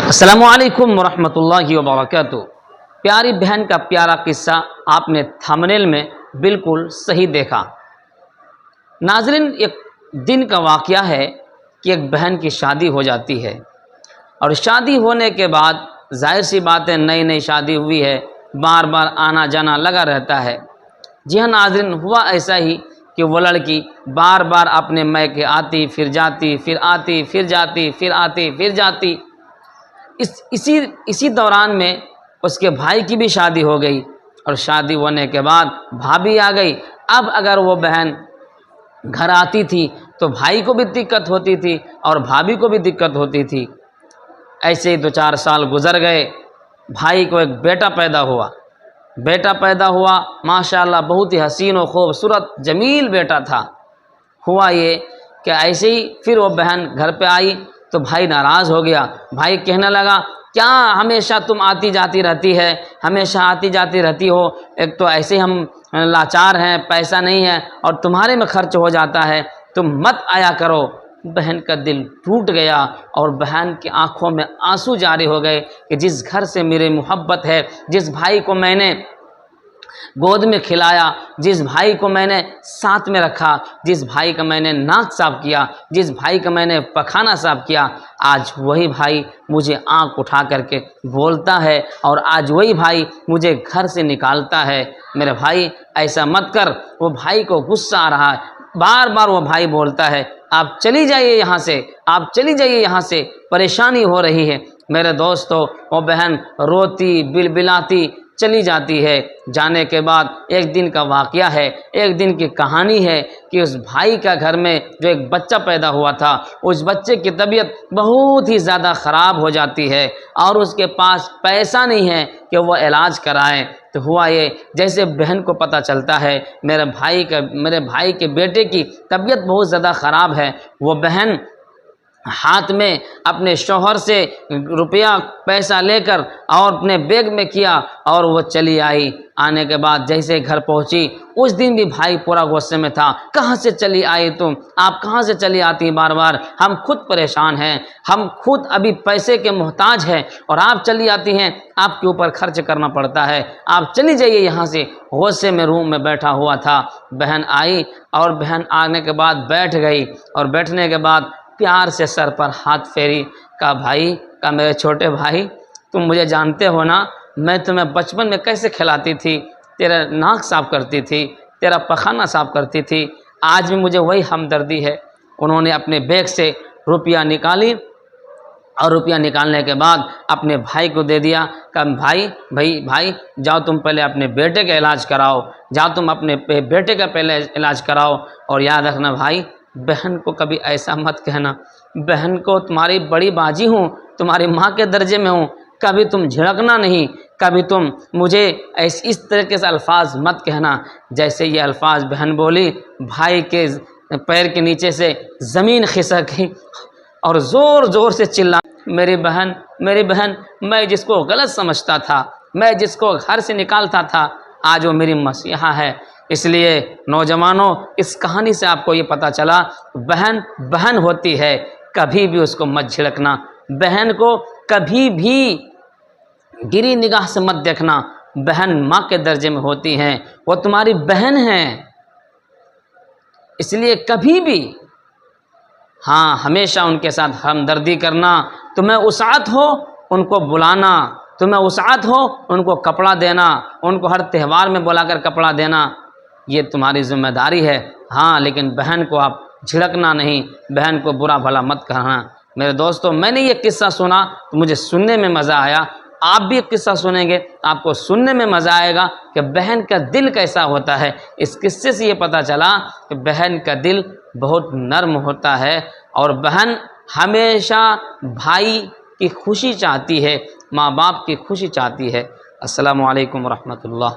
السلام علیکم ورحمۃ اللہ وبرکاتہ۔ پیاری بہن کا پیارا قصہ آپ نے تھمبنیل میں بالکل صحیح دیکھا۔ ناظرین، ایک دن کا واقعہ ہے کہ ایک بہن کی شادی ہو جاتی ہے، اور شادی ہونے کے بعد ظاہر سی بات ہے، نئی نئی شادی ہوئی ہے، بار بار آنا جانا لگا رہتا ہے۔ جی ہاں ناظرین، ہوا ایسا ہی کہ وہ لڑکی بار بار اپنے میکے آتی پھر جاتی، پھر آتی پھر جاتی، پھر آتی پھر جاتی۔ اسی دوران میں اس کے بھائی کی بھی شادی ہو گئی، اور شادی ہونے کے بعد بھابھی آ گئی۔ اب اگر وہ بہن گھر آتی تھی تو بھائی کو بھی دقت ہوتی تھی اور بھابھی کو بھی دقت ہوتی تھی۔ ایسے ہی 2-4 سال گزر گئے۔ بھائی کو ایک بیٹا پیدا ہوا، ماشاءاللہ بہت ہی حسین و خوبصورت جمیل بیٹا تھا۔ ہوا یہ کہ ایسے ہی پھر وہ بہن گھر پہ آئی تو بھائی ناراض ہو گیا۔ بھائی کہنے لگا، کیا ہمیشہ تم آتی جاتی رہتی ہے، ہمیشہ آتی جاتی رہتی ہو، ایک تو ایسے ہم لاچار ہیں، پیسہ نہیں ہے اور تمہارے میں خرچ ہو جاتا ہے، تم مت آیا کرو۔ بہن کا دل ٹوٹ گیا اور بہن کی آنکھوں میں آنسو جاری ہو گئے کہ جس گھر سے میری محبت ہے، جس بھائی کو میں نے گود میں کھلایا، جس بھائی کو میں نے ساتھ میں رکھا، جس بھائی کا میں نے ناک صاف کیا، جس بھائی کا میں نے پخانہ صاف کیا، آج وہی بھائی مجھے آنکھ اٹھا کر کے بولتا ہے اور آج وہی بھائی مجھے گھر سے نکالتا ہے۔ میرے بھائی ایسا مت کر۔ وہ بھائی کو غصہ آ رہا ہے، بار بار وہ بھائی بولتا ہے، آپ چلی جائیے یہاں سے، آپ چلی جائیے یہاں سے، پریشانی ہو رہی ہے۔ میرے دوستو، وہ بہن روتی بلبلاتی چلی جاتی ہے۔ جانے کے بعد ایک دن کا واقعہ ہے، ایک دن کی کہانی ہے کہ اس بھائی کا گھر میں جو ایک بچہ پیدا ہوا تھا، اس بچے کی طبیعت بہت ہی زیادہ خراب ہو جاتی ہے اور اس کے پاس پیسہ نہیں ہے کہ وہ علاج کرائے۔ تو ہوا یہ، جیسے بہن کو پتہ چلتا ہے میرے بھائی کے بیٹے کی طبیعت بہت زیادہ خراب ہے، وہ بہن ہاتھ میں اپنے شوہر سے روپیہ پیسہ لے کر اور اپنے بیگ میں کیا اور وہ چلی آئی۔ آنے کے بعد جیسے گھر پہنچی، اس دن بھی بھائی پورا غصے میں تھا، کہاں سے چلی آئی تم، آپ کہاں سے چلی آتی بار بار، ہم خود پریشان ہیں، ہم خود ابھی پیسے کے محتاج ہیں اور آپ چلی آتی ہیں، آپ کے اوپر خرچ کرنا پڑتا ہے، آپ چلی جائیے یہاں سے۔ غصے میں روم میں بیٹھا ہوا تھا، بہن آئی اور بہن آنے کے بعد بیٹھ گئی، اور بیٹھنے کے بعد پیار سے سر پر ہاتھ پھیری، کہا بھائی، کہا میرے چھوٹے بھائی، تم مجھے جانتے ہو نا، میں تمہیں بچپن میں کیسے کھلاتی تھی، تیرا ناک صاف کرتی تھی، تیرا پخانہ صاف کرتی تھی، آج بھی مجھے وہی ہمدردی ہے۔ انہوں نے اپنے بیگ سے روپیہ نکالی اور روپیہ نکالنے کے بعد اپنے بھائی کو دے دیا، کہا بھائی جاؤ تم پہلے اپنے بیٹے کا علاج کراؤ، جاؤ تم اپنے بیٹے کا پہلے علاج کراؤ، اور یاد رکھنا بھائی، بہن کو کبھی ایسا مت کہنا، بہن کو تمہاری بڑی باجی ہوں، تمہاری ماں کے درجے میں ہوں، کبھی تم جھڑکنا نہیں، کبھی تم مجھے اس طریقے سے الفاظ مت کہنا۔ جیسے یہ الفاظ بہن بولی، بھائی کے پیر کے نیچے سے زمین کھسک گئی اور زور زور سے چلا، میری بہن، میں جس کو غلط سمجھتا تھا، میں جس کو گھر سے نکالتا تھا، آج وہ میری مسیحا ہے۔ اس لیے نوجوانوں، اس کہانی سے آپ کو یہ پتہ چلا، بہن ہوتی ہے، کبھی بھی اس کو مت جھڑکنا، بہن کو کبھی بھی گری نگاہ سے مت دیکھنا، بہن ماں کے درجے میں ہوتی ہیں، وہ تمہاری بہن ہیں، اس لیے کبھی بھی ہمیشہ ان کے ساتھ ہمدردی کرنا۔ تمہیں وسعت ہو ان کو بلانا، تمہیں وسعت ہو ان کو کپڑا دینا، ان کو ہر تہوار میں بلا کر کپڑا دینا، یہ تمہاری ذمہ داری ہے۔ لیکن بہن کو آپ جھڑکنا نہیں، بہن کو برا بھلا مت کہنا۔ میرے دوستو، میں نے یہ قصہ سنا تو مجھے سننے میں مزہ آیا، آپ بھی ایک قصہ سنیں گے آپ کو سننے میں مزہ آئے گا کہ بہن کا دل کیسا ہوتا ہے۔ اس قصے سے یہ پتہ چلا کہ بہن کا دل بہت نرم ہوتا ہے، اور بہن ہمیشہ بھائی کی خوشی چاہتی ہے، ماں باپ کی خوشی چاہتی ہے۔ السلام علیکم ورحمۃ اللہ۔